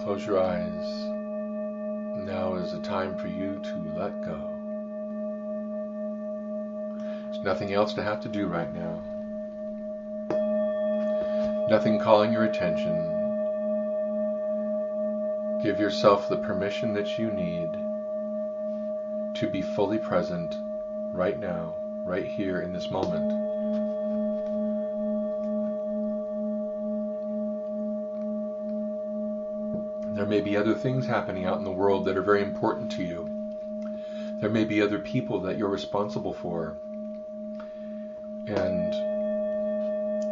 Close your eyes. Now is the time for you to let go. There's nothing else to have to do right now. Nothing calling your attention. Give yourself the permission that you need to be fully present right now, right here in this moment. There may be other things happening out in the world that are very important to you. There may be other people that you're responsible for. And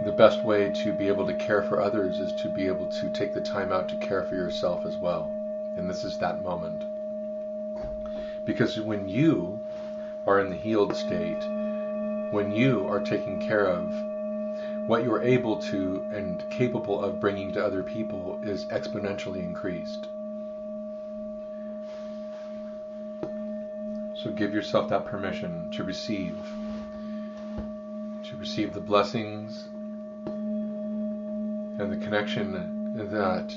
the best way to be able to care for others is to be able to take the time out to care for yourself as well. And this is that moment. Because when you are in the healed state, when you are taken care of, what you're able to and capable of bringing to other people is exponentially increased. So give yourself that permission to receive the blessings and the connection that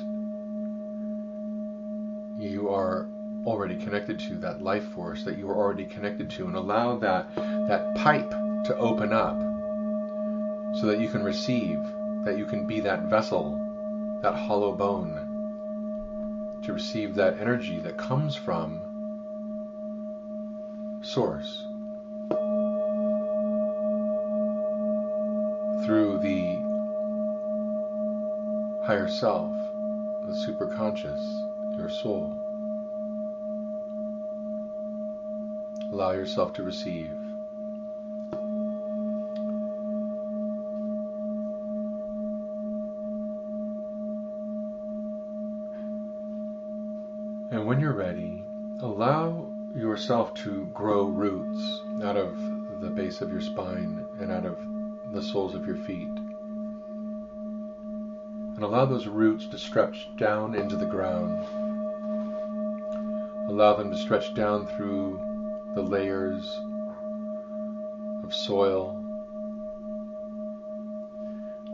you are already connected to, that life force that you are already connected to, and allow that pipe to open up so that you can receive, that you can be that vessel, that hollow bone, to receive that energy that comes from Source, through the higher self, the superconscious, your soul. Allow yourself to receive. And when you're ready, allow yourself to grow roots out of the base of your spine and out of the soles of your feet. And allow those roots to stretch down into the ground. Allow them to stretch down through the layers of soil,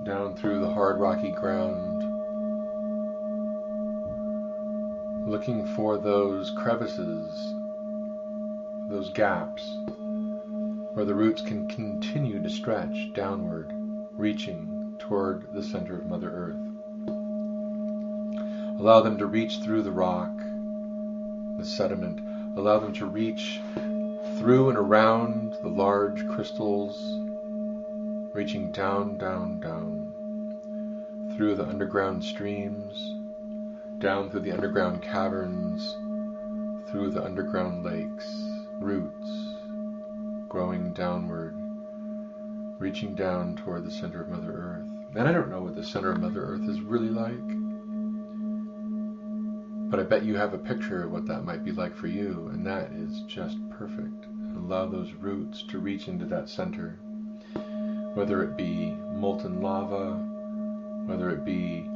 down through the hard rocky ground, looking for those crevices, those gaps, where the roots can continue to stretch downward, reaching toward the center of Mother Earth. Allow them to reach through the rock, the sediment. Allow them to reach through and around the large crystals, reaching down, down, down, through the underground streams, down through the underground caverns, through the underground lakes, roots growing downward, reaching down toward the center of Mother Earth. And I don't know what the center of Mother Earth is really like, but I bet you have a picture of what that might be like for you, and that is just perfect. Allow those roots to reach into that center, whether it be molten lava, whether it be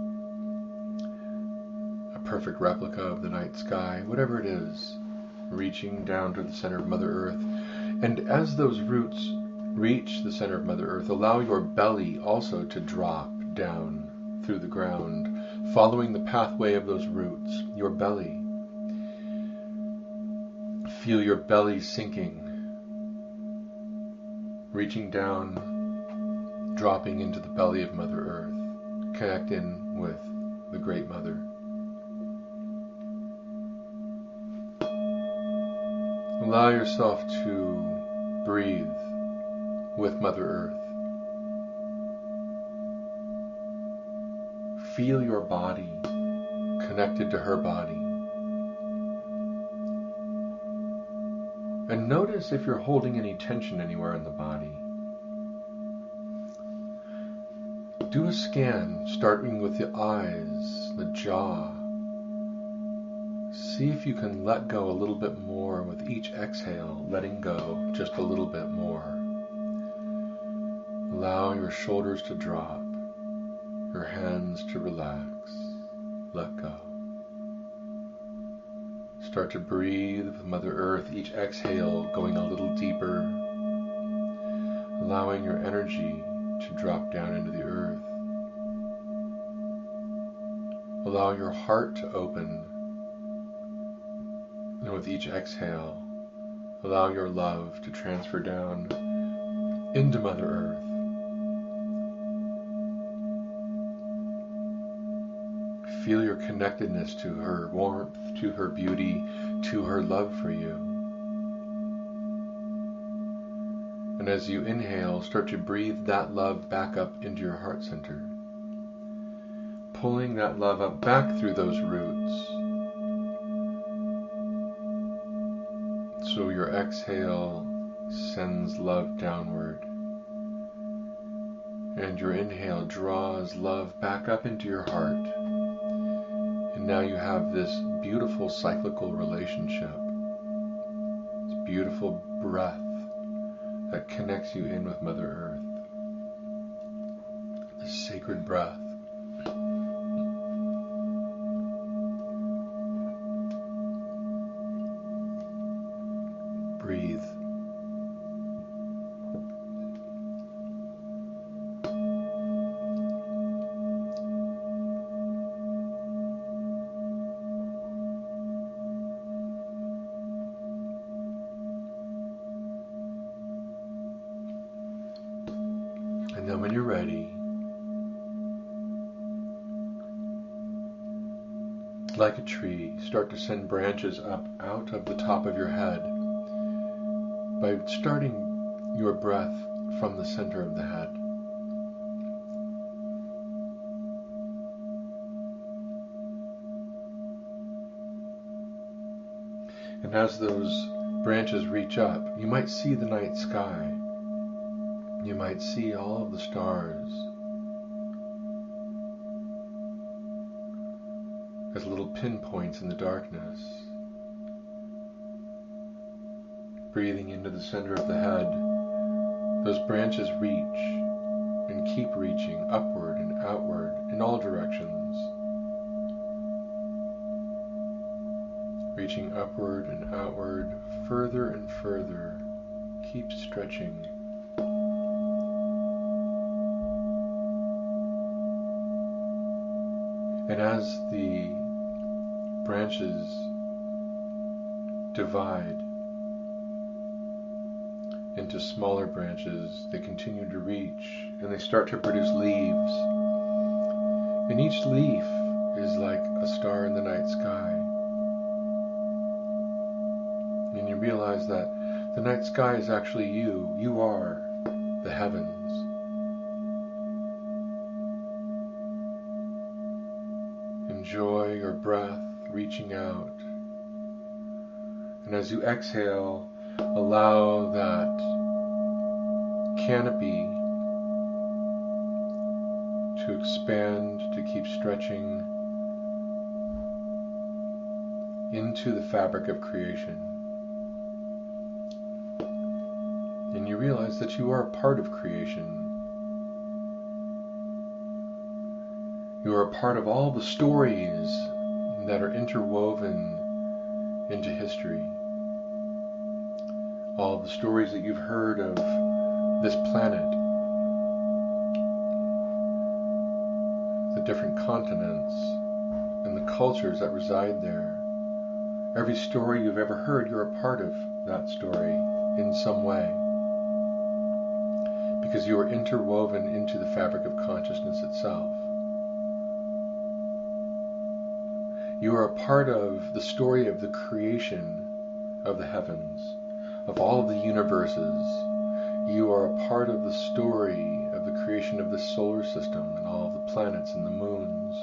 a perfect replica of the night sky, whatever it is, reaching down to the center of Mother Earth. And as those roots reach the center of Mother Earth, allow your belly also to drop down through the ground, following the pathway of those roots, your belly. Feel your belly sinking, reaching down, dropping into the belly of Mother Earth, connecting with the Great Mother. Allow yourself to breathe with Mother Earth. Feel your body connected to her body. And notice if you're holding any tension anywhere in the body. Do a scan, starting with the eyes, the jaw. See if you can let go a little bit more with each exhale, letting go just a little bit more. Allow your shoulders to drop, your hands to relax, let go. Start to breathe with Mother Earth, each exhale going a little deeper, allowing your energy to drop down into the earth. Allow your heart to open. And with each exhale, allow your love to transfer down into Mother Earth. Feel your connectedness to her warmth, to her beauty, to her love for you. And as you inhale, start to breathe that love back up into your heart center. Pulling that love up back through those roots. So your exhale sends love downward. And your inhale draws love back up into your heart. And now you have this beautiful cyclical relationship. This beautiful breath that connects you in with Mother Earth. This sacred breath. Breathe. And then when you're ready, like a tree, start to send branches up out of the top of your head by starting your breath from the center of the head. And as those branches reach up, you might see the night sky. You might see all of the stars as little pinpoints in the darkness. Breathing into the center of the head, those branches reach and keep reaching upward and outward in all directions. Reaching upward and outward, further and further, keep stretching. And as the branches divide into smaller branches, they continue to reach and they start to produce leaves. And each leaf is like a star in the night sky. And you realize that the night sky is actually you. You are the heavens. Enjoy your breath reaching out. And as you exhale, allow that canopy to expand, to keep stretching into the fabric of creation. And you realize that you are a part of creation. You are a part of all the stories that are interwoven into history. All the stories that you've heard of this planet, the different continents, and the cultures that reside there. Every story you've ever heard, you're a part of that story in some way. Because you are interwoven into the fabric of consciousness itself. You are a part of the story of the creation of the heavens, of all of the universes. You are a part of the story of the creation of the solar system and all of the planets and the moons.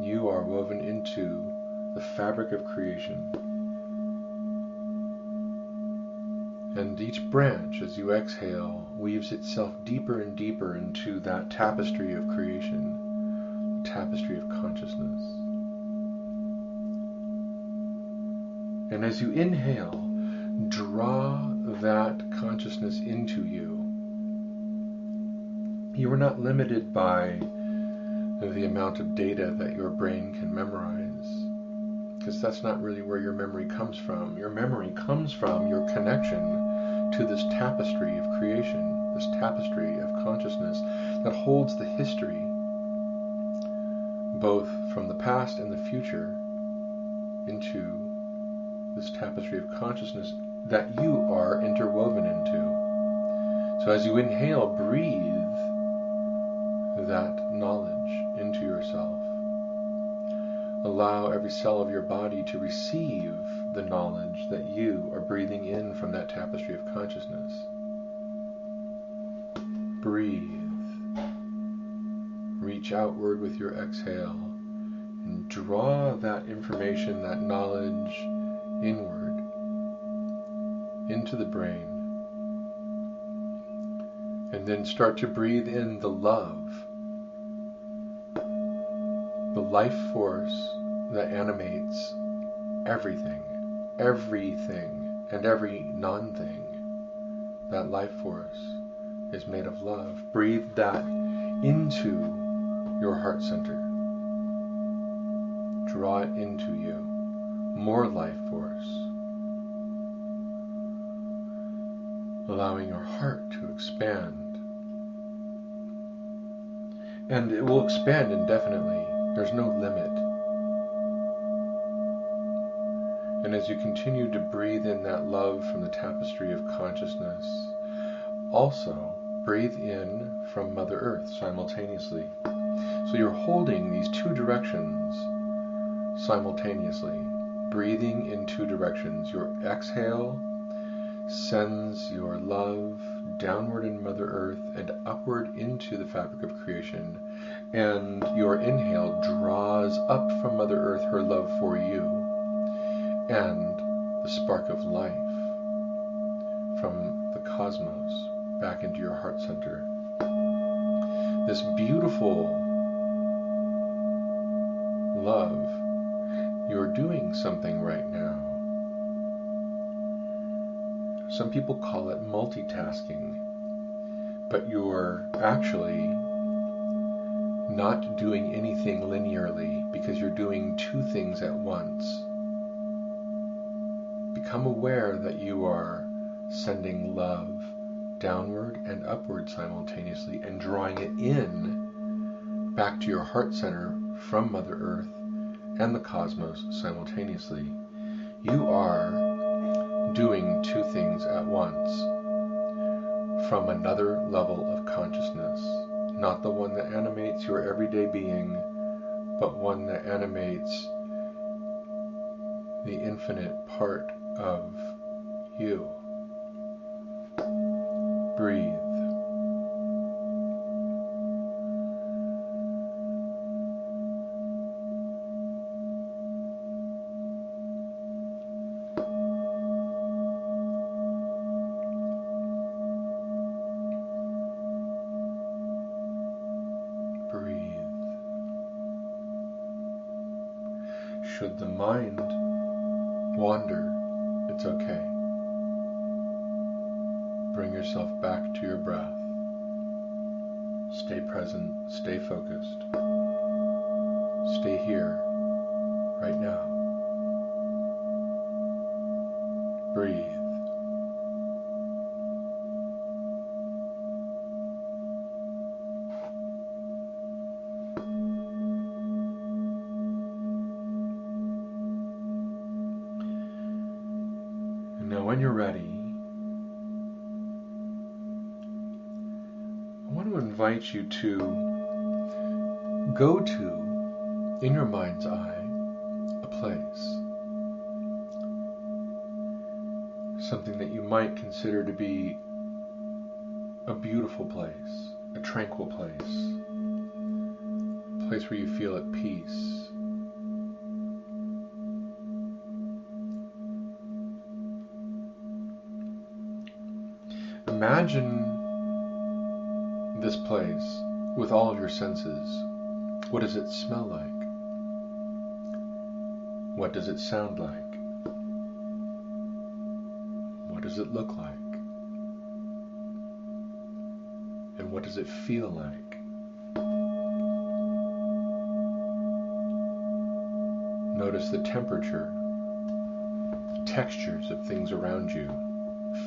You are woven into the fabric of creation. And each branch, as you exhale, weaves itself deeper and deeper into that tapestry of creation, the tapestry of consciousness. And as you inhale, draw that consciousness into you. You are not limited by the amount of data that your brain can memorize, because that's not really where your memory comes from. Your memory comes from your connection to this tapestry of creation, this tapestry of consciousness that holds the history both from the past and the future, into this tapestry of consciousness that you are interwoven into. So as you inhale, breathe that knowledge into yourself. Allow every cell of your body to receive the knowledge that you are breathing in from that tapestry of consciousness. Breathe. Reach outward with your exhale and draw that information, that knowledge, inward into the brain. And then start to breathe in the love, the life force that animates everything, and every non-thing. That life force is made of love. Breathe that into your heart center. Draw it into you. More life force. Allowing your heart to expand. And it will expand indefinitely. There's no limit. And as you continue to breathe in that love from the tapestry of consciousness, also breathe in from Mother Earth simultaneously. So you're holding these two directions simultaneously, breathing in two directions. Your exhale sends your love downward in Mother Earth and upward into the fabric of creation, and your inhale draws up from Mother Earth her love for you and the spark of life from the cosmos back into your heart center. This beautiful love, you're doing something right now. Some people call it multitasking, but you're actually not doing anything linearly because you're doing two things at once. Become aware that you are sending love downward and upward simultaneously and drawing it in back to your heart center from Mother Earth and the cosmos simultaneously. You are doing two things at once from another level of consciousness, not the one that animates your everyday being, but one that animates the infinite part of you. Breathe. Breathe. Should the mind wander, it's okay. Bring yourself back to your breath. Stay present, stay focused. Stay here, right now. Breathe. And now when you're ready, I want to invite you to go to, in your mind's eye, a place. Something that you might consider to be a beautiful place, a tranquil place, a place where you feel at peace. Imagine this place with all of your senses. What does it smell like? What does it sound like? What does it look like? And what does it feel like? Notice the temperature, the textures of things around you.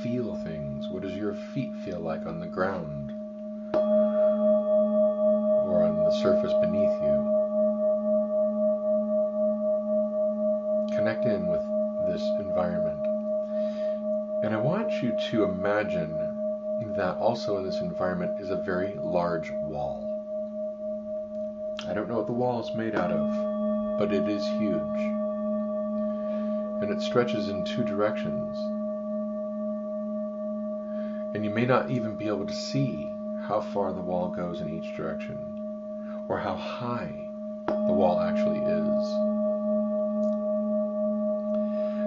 Feel things. What does your feet feel like on the ground or on the surface beneath you? you to imagine that also in this environment is a very large wall. I don't know what the wall is made out of, but it is huge. And it stretches in two directions. And you may not even be able to see how far the wall goes in each direction, or how high the wall actually is.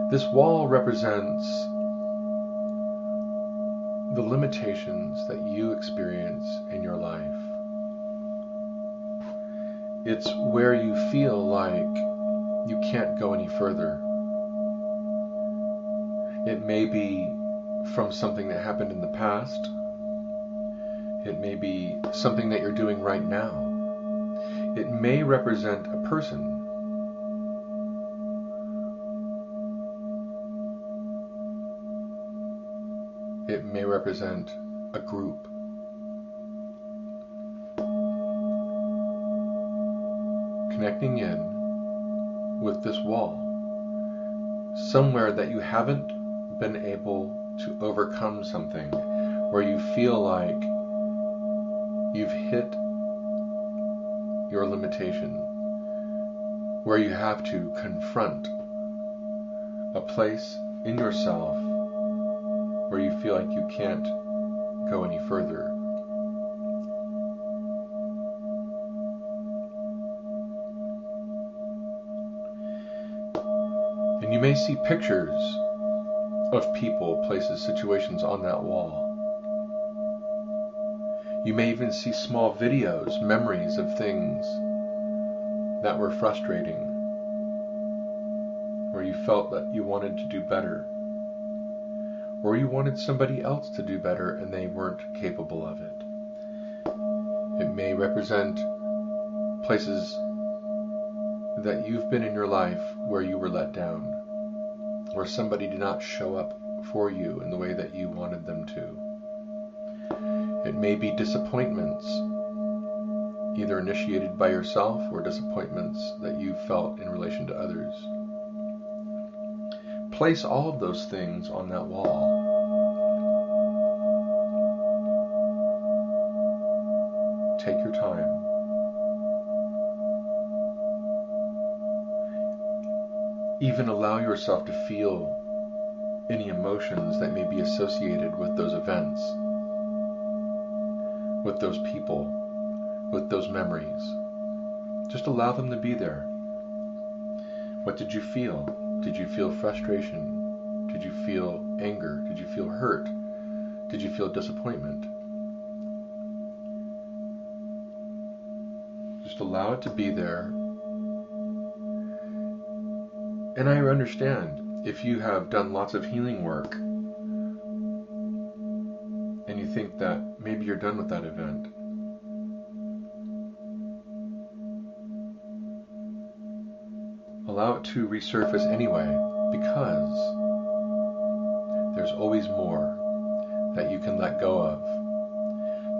This wall represents the limitations that you experience in your life. It's where you feel like you can't go any further. It may be from something that happened in the past. It may be something that you're doing right now. It may represent a person. It may represent a group. Connecting in with this wall, somewhere that you haven't been able to overcome something, where you feel like you've hit your limitation, where you have to confront a place in yourself where you feel like you can't go any further. And you may see pictures of people, places, situations on that wall. You may even see small videos, memories of things that were frustrating, where you felt that you wanted to do better, or you wanted somebody else to do better and they weren't capable of it. It may represent places that you've been in your life where you were let down, where somebody did not show up for you in the way that you wanted them to. It may be disappointments, either initiated by yourself or disappointments that you felt in relation to others. Place all of those things on that wall. Take your time. Even allow yourself to feel any emotions that may be associated with those events, with those people, with those memories. Just allow them to be there. What did you feel? Did you feel frustration? Did you feel anger? Did you feel hurt? Did you feel disappointment? Just allow it to be there. And I understand if you have done lots of healing work and you think that maybe you're done with that event. Allow it to resurface anyway, because there's always more that you can let go of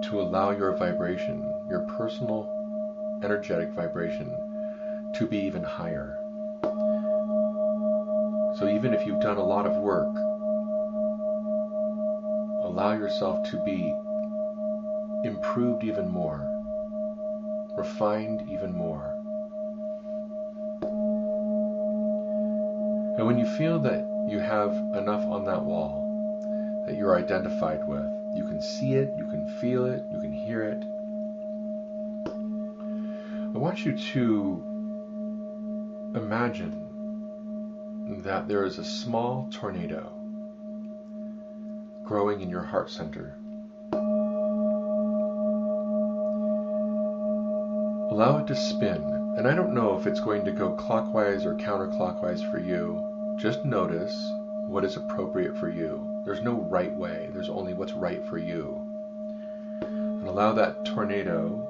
to allow your vibration, your personal energetic vibration, to be even higher. So even if you've done a lot of work, allow yourself to be improved even more, refined even more. And when you feel that you have enough on that wall that you're identified with, you can see it, you can feel it, you can hear it, I want you to imagine that there is a small tornado growing in your heart center. Allow it to spin. And I don't know if it's going to go clockwise or counterclockwise for you. Just notice what is appropriate for you. There's no right way. There's only what's right for you. And allow that tornado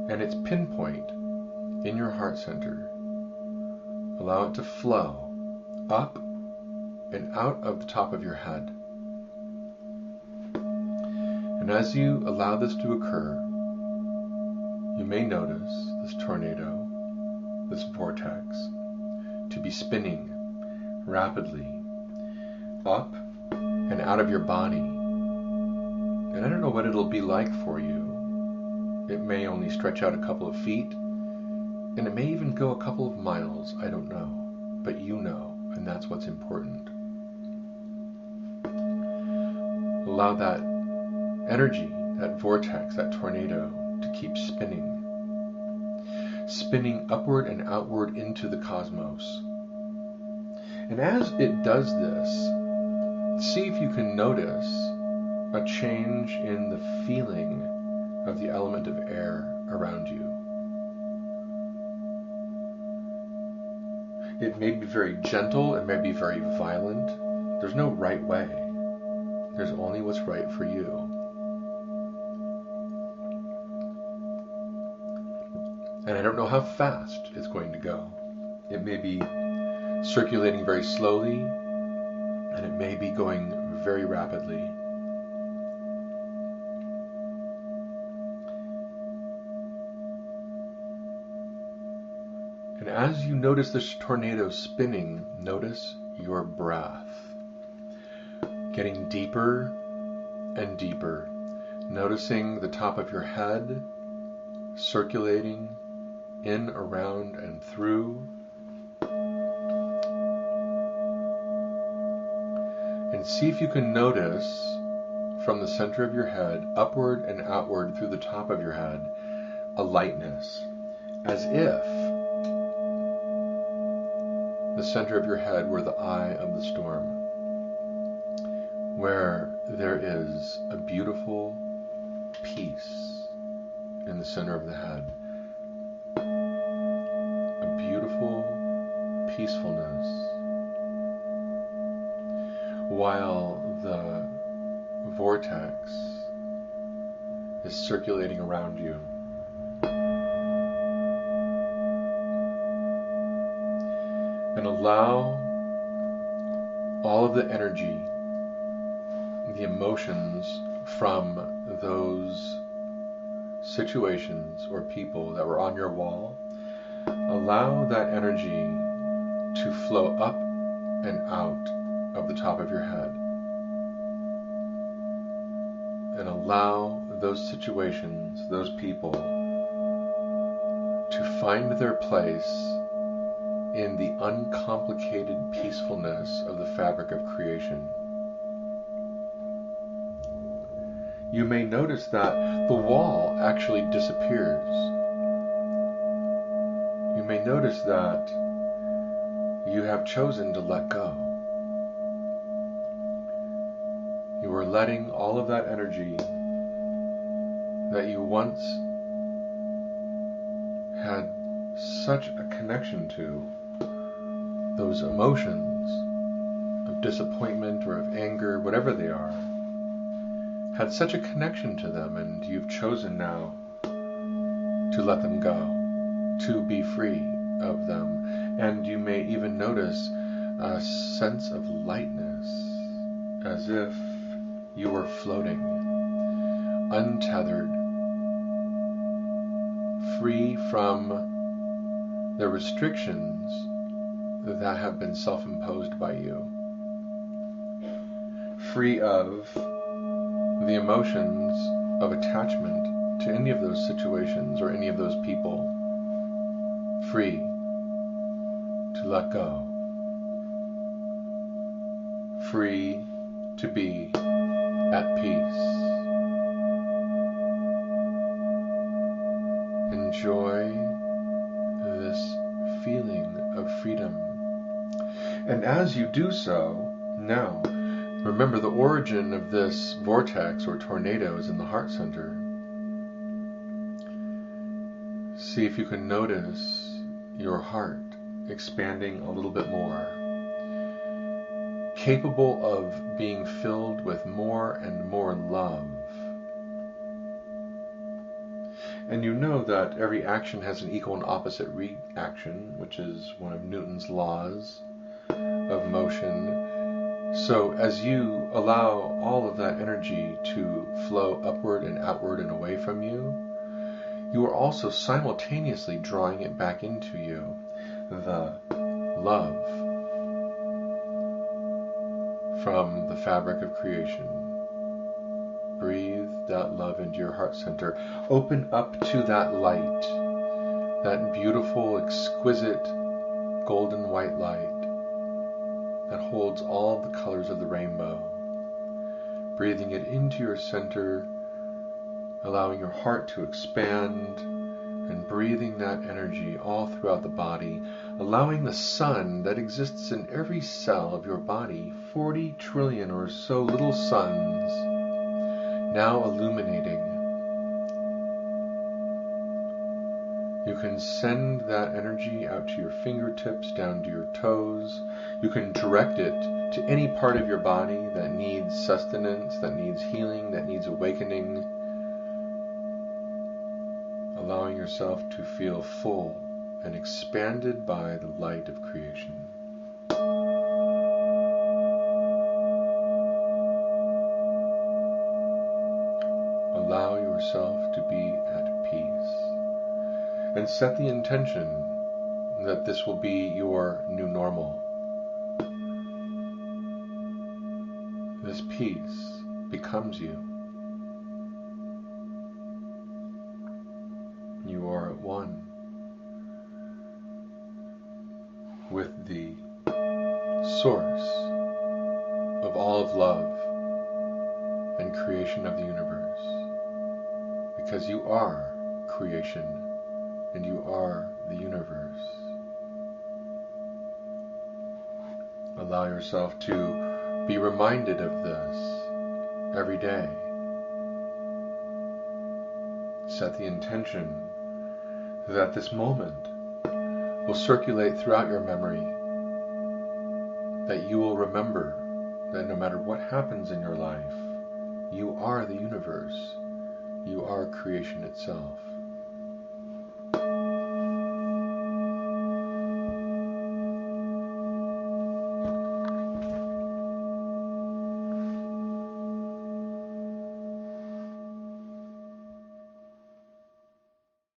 and its pinpoint in your heart center, allow it to flow up and out of the top of your head. And as you allow this to occur, you may notice this tornado, this vortex, to be spinning rapidly up and out of your body. And I don't know what it'll be like for you. It may only stretch out a couple of feet, and it may even go a couple of miles. I don't know. But you know, and that's what's important. Allow that energy, that vortex, that tornado, to keep spinning. Spinning upward and outward into the cosmos. And as it does this, see if you can notice a change in the feeling of the element of air around you. It may be very gentle, it may be very violent. There's no right way. There's only what's right for you. And I don't know how fast it's going to go. It may be circulating very slowly, and it may be going very rapidly. And as you notice this tornado spinning, notice your breath getting deeper and deeper, noticing the top of your head circulating in, around, and through. And see if you can notice from the center of your head, upward and outward through the top of your head, a lightness, as if the center of your head were the eye of the storm, where there is a beautiful peace in the center of the head, a beautiful peacefulness, while the vortex is circulating around you. And allow all of the energy, the emotions from those situations or people that were on your wall, allow that energy to flow up and out of the top of your head. And allow those situations, those people, to find their place in the uncomplicated peacefulness of the fabric of creation. You may notice that the wall actually disappears. You may notice that you have chosen to let go. You are letting all of that energy that you once had such a connection to, those emotions of disappointment or of anger, whatever they are, had such a connection to them, and you've chosen now to let them go, to be free of them. And you may even notice a sense of lightness, as if you were floating, untethered, free from the restrictions that have been self-imposed by you, free of the emotions of attachment to any of those situations or any of those people, free to let go, free to be at peace. Enjoy this feeling of freedom. And as you do so, now, remember the origin of this vortex or tornado is in the heart center. See if you can notice your heart expanding a little bit more, capable of being filled with more and more love. And you know that every action has an equal and opposite reaction, which is one of Newton's laws of motion. So as you allow all of that energy to flow upward and outward and away from you, you are also simultaneously drawing it back into you, the love from the fabric of creation. Breathe that love into your heart center. Open up to that light, that beautiful, exquisite, golden white light that holds all the colors of the rainbow. Breathing it into your center, allowing your heart to expand, and breathing that energy all throughout the body, allowing the sun that exists in every cell of your body, 40 trillion or so little suns, now illuminating. You can send that energy out to your fingertips, down to your toes. You can direct it to any part of your body that needs sustenance, that needs healing, that needs awakening. Allowing yourself to feel full and expanded by the light of creation. Allow yourself to be at peace. And set the intention that this will be your new normal. This peace becomes you. You are at one with the source of all of love and creation of the universe, because you are creation and you are the universe. Allow yourself to be reminded of this every day. Set the intention that this moment will circulate throughout your memory, that you will remember that no matter what happens in your life, you are the universe, you are creation itself.